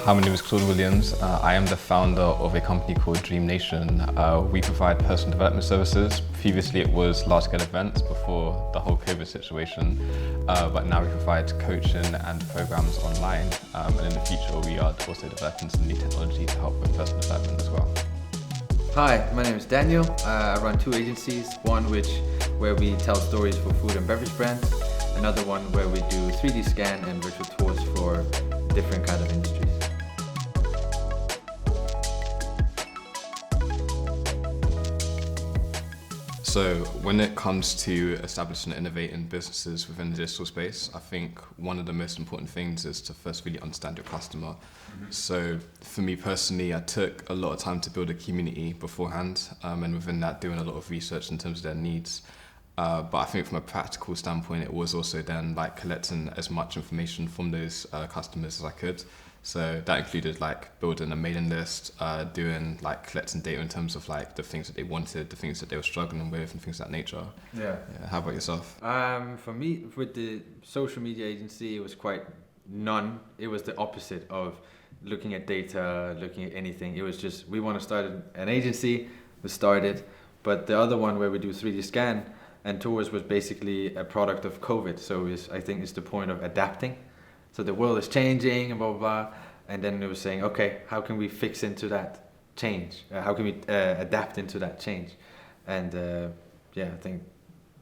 Hi, my name is Claude Williams. I am the founder of a company called Dream Nation. We provide personal development services. Previously it was large-scale events before the whole COVID situation, but now we provide coaching and programs online. And in the future we are also developing some new technology to help with personal development as well. Hi, my name is Daniel. I run two agencies, one where we tell stories for food and beverage brands, another one where we do 3D scan and virtual tours for different kind of industries. So when it comes to establishing and innovating businesses within the digital space, I think one of the most important things is to first really understand your customer. So for me personally, I took a lot of time to build a community beforehand, and within that doing a lot of research in terms of their needs. But I think from a practical standpoint, it was also then like collecting as much information from those customers as I could. So that included like building a mailing list, doing like collecting data in terms of like the things that they wanted, the things that they were struggling with, and things of that nature. Yeah. How about yourself? For me, with the social media agency, it was quite none. It was the opposite of looking at data, looking at anything. It was just, we want to start an agency, we started. But the other one where we do 3D scan and tours was basically a product of COVID. So I think it's the point of adapting. So the world is changing and blah, blah, blah. And then it was saying, okay, how can we fix into that change? How can we adapt into that change? And I think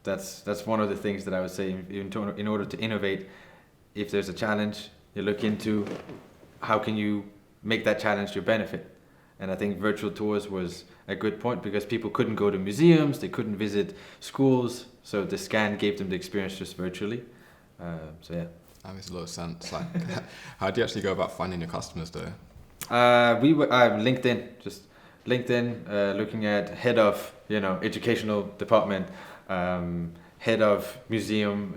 that's one of the things that I would say in order to innovate. If there's a challenge, you look into how can you make that challenge your benefit. And I think virtual tours was a good point because people couldn't go to museums, they couldn't visit schools. So the scan gave them the experience just virtually. That makes a lot of sense. Like, how do you actually go about finding your customers though? We were LinkedIn, looking at head of educational department, head of museum,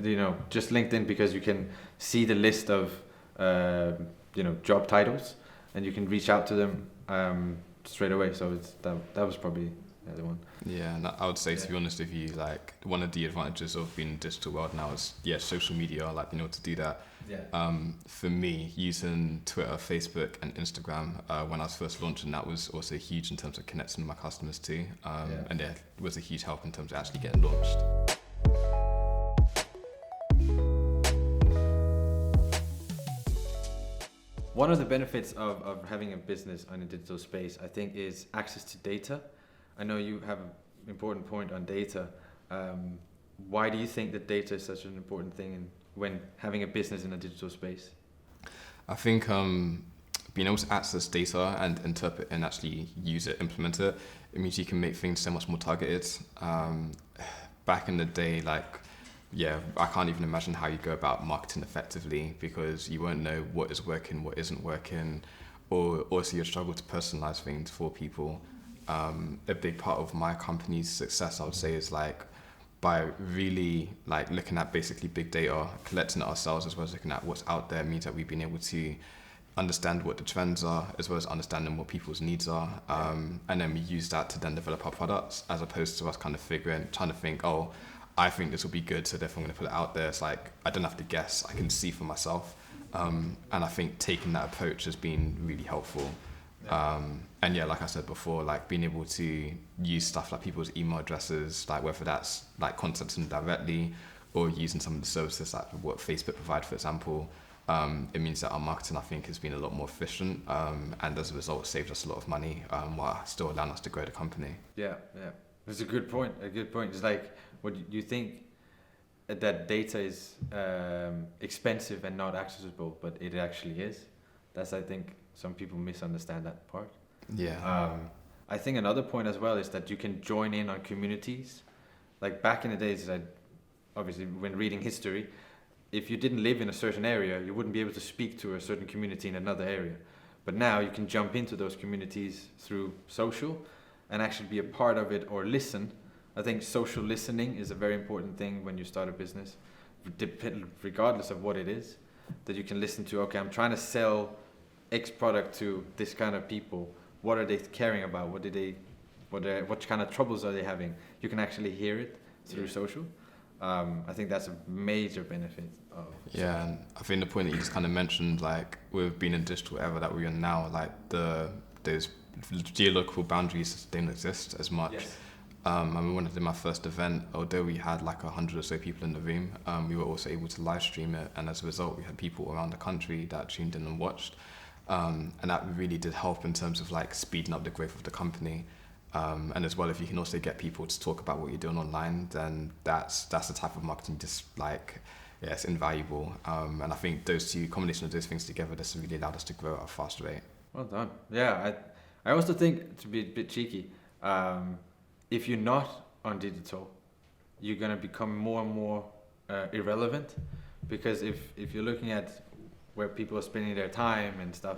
just LinkedIn because you can see the list of job titles and you can reach out to them straight away. So that was probably the one. Yeah, and I would say, to be honest with you, like one of the advantages of being in the digital world now is social media, like being able to do that. For me, using Twitter, Facebook and Instagram when I was first launching, that was also huge in terms of connecting with my customers too. And it was a huge help in terms of actually getting launched. One of the benefits of having a business on a digital space, I think, is access to data. I know you have an important point on data. Why do you think that data is such an important thing when having a business in a digital space? I think being able to access data and interpret and actually use it, implement it, it means you can make things so much more targeted. Back in the day, I can't even imagine how you go about marketing effectively because you won't know what is working, what isn't working, or also you'll struggle to personalize things for people. A big part of my company's success, I would say, is by really looking at basically big data, collecting it ourselves, as well as looking at what's out there, means that we've been able to understand what the trends are, as well as understanding what people's needs are. And then we use that to then develop our products, as opposed to us kind of trying to think, oh, I think this will be good, so therefore I'm going to put it out there. It's like, I don't have to guess, I can see for myself. And I think taking that approach has been really helpful. Like I said before, being able to use stuff like people's email addresses, whether that's contacting them directly or using some of the services like what Facebook provide, for example, it means that our marketing, I think, has been a lot more efficient, and as a result saved us a lot of money, while still allowing us to grow the company. Yeah. That's a good point. It's what you think that data is expensive and not accessible, but it actually is. That's, I think, some people misunderstand that part. Yeah. I think another point as well is that you can join in on communities. Like back in the days, obviously when reading history, if you didn't live in a certain area, you wouldn't be able to speak to a certain community in another area. But now you can jump into those communities through social and actually be a part of it or listen. I think social listening is a very important thing when you start a business, regardless of what it is, that you can listen to, okay, I'm trying to sell X product to this kind of people. What are they caring about? What kind of troubles are they having? You can actually hear it through social. I think that's a major benefit of. Yeah, and I think the point that you just kind of mentioned, like with being in digital era that we're in now, like those geological boundaries don't exist as much. Yes. I mean, when I did my first event, although we had like 100 or so people in the room, we were also able to live stream it, and as a result, we had people around the country that tuned in and watched, and that really did help in terms of like speeding up the growth of the company. And as well, if you can also get people to talk about what you're doing online, then that's the type of marketing just like, yeah, it's invaluable. And I think combination of those things together, this really allowed us to grow at a fast rate. Well done. Yeah, I also think, to be a bit cheeky, if you're not on digital, you're gonna become more and more irrelevant, because if you're looking at where people are spending their time and stuff,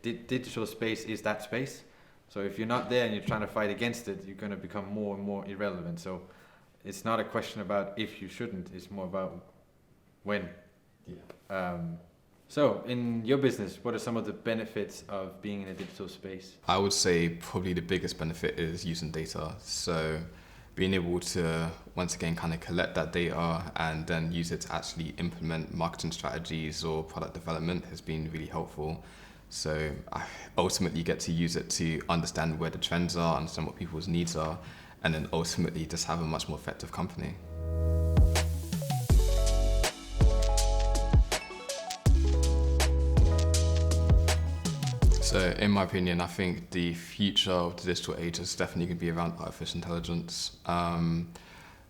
digital space is that space. So if you're not there and you're trying to fight against it, you're going to become more and more irrelevant. So it's not a question about if you shouldn't, it's more about when. Yeah. So in your business, what are some of the benefits of being in a digital space? I would say probably the biggest benefit is using data. So being able to, once again, kind of collect that data and then use it to actually implement marketing strategies or product development has been really helpful. So I ultimately get to use it to understand where the trends are, understand what people's needs are, and then ultimately just have a much more effective company. So in my opinion, I think the future of the digital age is definitely going to be around artificial intelligence.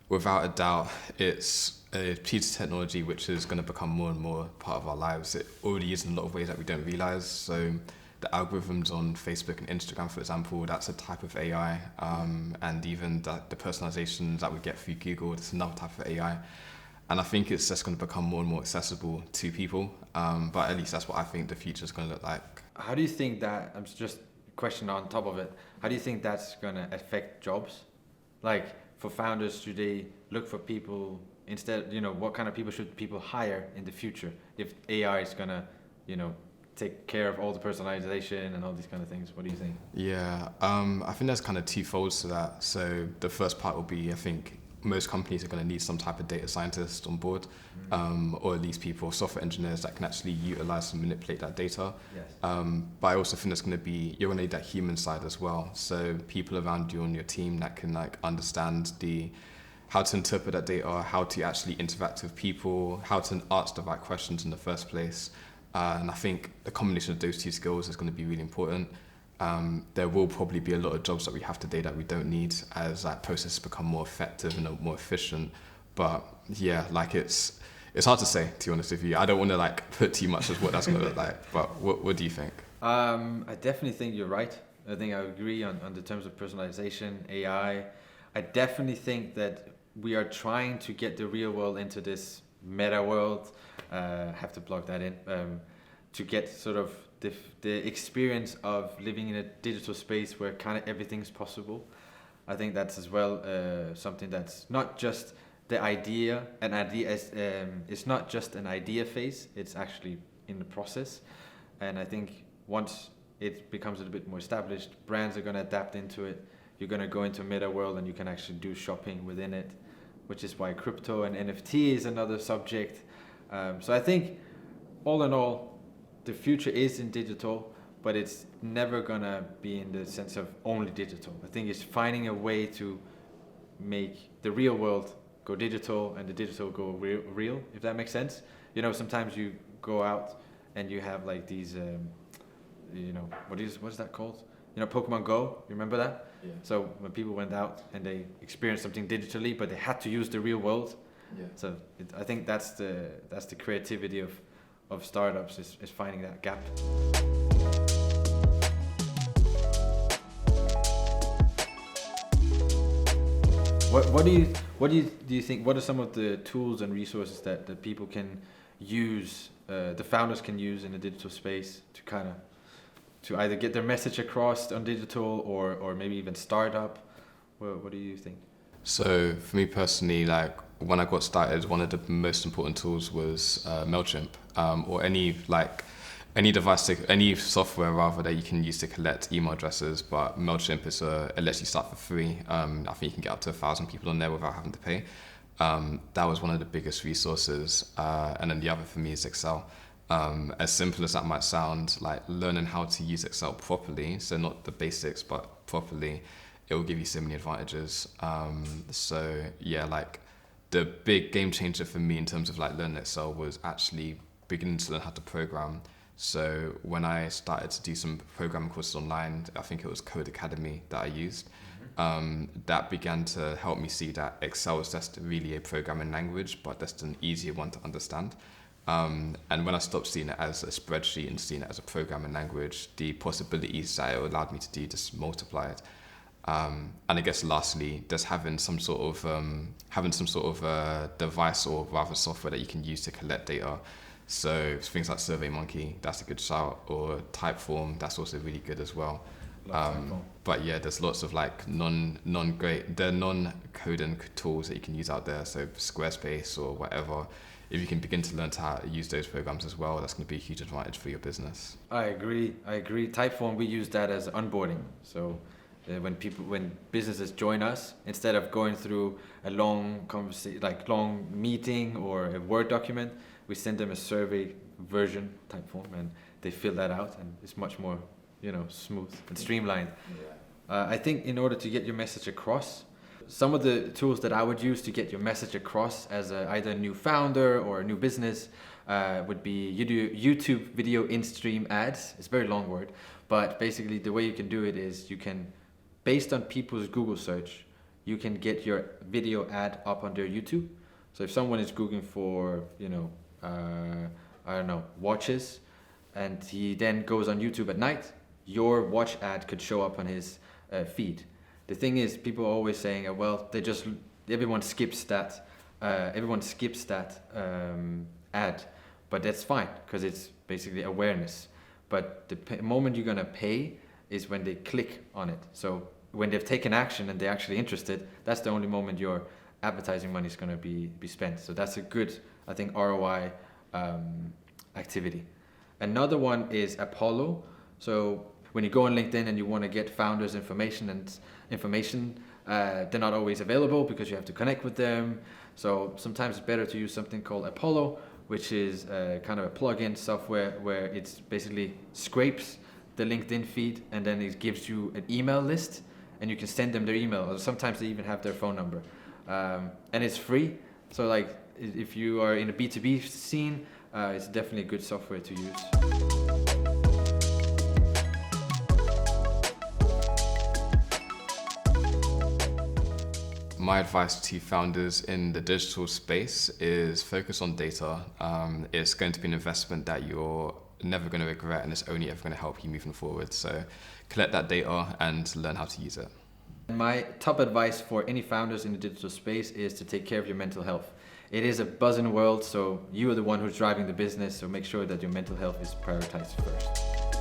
Without a doubt, it's a piece of technology which is going to become more and more part of our lives. It already is in a lot of ways that we don't realize. So the algorithms on Facebook and Instagram, for example, that's a type of AI. And even the personalizations that we get through Google, that's another type of AI. And I think it's just going to become more and more accessible to people. But at least that's what I think the future is going to look like. How do you think that, I'm just a question on top of it, how do you think that's going to affect jobs? Like for founders, should they look for people instead, what kind of people should people hire in the future if AI is going to, take care of all the personalization and all these kind of things? What do you think? Yeah, I think there's kind of two folds to that. So the first part will be, I think most companies are going to need some type of data scientist on board, or at least software engineers that can actually utilize and manipulate that data. Yes. But I also think you're going to need that human side as well. So people around you on your team that can like understand how to interpret that data, how to actually interact with people, how to ask the right questions in the first place. And I think the combination of those two skills is going to be really important. There will probably be a lot of jobs that we have today that we don't need as that process become more effective and more efficient. But yeah, like it's hard to say, to be honest with you. I don't want to like put too much as what that's going to look like. But what do you think? I definitely think you're right. I think I agree on the terms of personalization, AI. I definitely think that we are trying to get the real world into this meta world. Have to plug that in. To get sort of the experience of living in a digital space where kind of everything's possible. I think that's as well something that's not just the idea. It's not just an idea phase. It's actually in the process. And I think once it becomes a little bit more established, brands are going to adapt into it. You're going to go into a meta world and you can actually do shopping within it, which is why crypto and NFT is another subject. So I think all in all, the future is in digital, but it's never gonna be in the sense of only digital. I think it's finding a way to make the real world go digital and the digital go real, if that makes sense. Sometimes you go out and you have like these, what is that called? Pokemon Go, you remember that? Yeah. So when people went out and they experienced something digitally, but they had to use the real world. Yeah. So I think that's the creativity of startups is finding that gap. What do you think? What are some of the tools and resources that people can use, the founders can use in the digital space to either get their message across on digital or maybe even start up? What do you think? So for me personally, like when I got started, one of the most important tools was MailChimp, or any like any software rather that you can use to collect email addresses, but MailChimp it lets you start for free. I think you can get up to 1,000 people on there without having to pay. That was one of the biggest resources. And then the other for me is Excel. As simple as that might sound, like learning how to use Excel properly, so not the basics, but properly, it will give you so many advantages. So yeah, like the big game changer for me in terms of like learning Excel was actually beginning to learn how to program. So when I started to do some programming courses online, I think it was Code Academy that I used. That began to help me see that Excel is just really a programming language, but just an easier one to understand. And when I stopped seeing it as a spreadsheet and seeing it as a programming language, the possibilities that it allowed me to do just multiplied. And I guess lastly, just having some sort of device or rather software that you can use to collect data. So things like SurveyMonkey, that's a good shout, or Typeform, that's also really good as well. But yeah, there's lots of like non-coding tools that you can use out there. So Squarespace or whatever. If you can begin to learn how to use those programs as well, that's going to be a huge advantage for your business. I agree. Typeform, we use that as onboarding. So when businesses join us, instead of going through a long long meeting or a Word document, we send them a survey version Typeform, and they fill that out, and it's much more, smooth and streamlined. Yeah. I think in order to get your message across, some of the tools that I would use to get your message across as either a new founder or a new business would be you do YouTube video in-stream ads. It's a very long word, but basically the way you can do it is you can, based on people's Google search, you can get your video ad up on their YouTube. So if someone is Googling for, watches, and he then goes on YouTube at night, your watch ad could show up on his feed. The thing is, people are always saying, everyone skips that ad, but that's fine because it's basically awareness. But the moment you're gonna pay is when they click on it. So when they've taken action and they're actually interested, that's the only moment your advertising money is gonna be spent. So that's a good, I think, ROI activity. Another one is Apollo. So when you go on LinkedIn and you want to get founders' information, they're not always available because you have to connect with them. So sometimes it's better to use something called Apollo, which is kind of a plug-in software where it's basically scrapes the LinkedIn feed and then it gives you an email list and you can send them their email, or sometimes they even have their phone number. And it's free. So like if you are in a B2B scene, it's definitely a good software to use. My advice to founders in the digital space is focus on data. It's going to be an investment that you're never going to regret, and it's only ever going to help you moving forward. So collect that data and learn how to use it. My top advice for any founders in the digital space is to take care of your mental health. It is a buzzing world, so you are the one who's driving the business, so make sure that your mental health is prioritized first.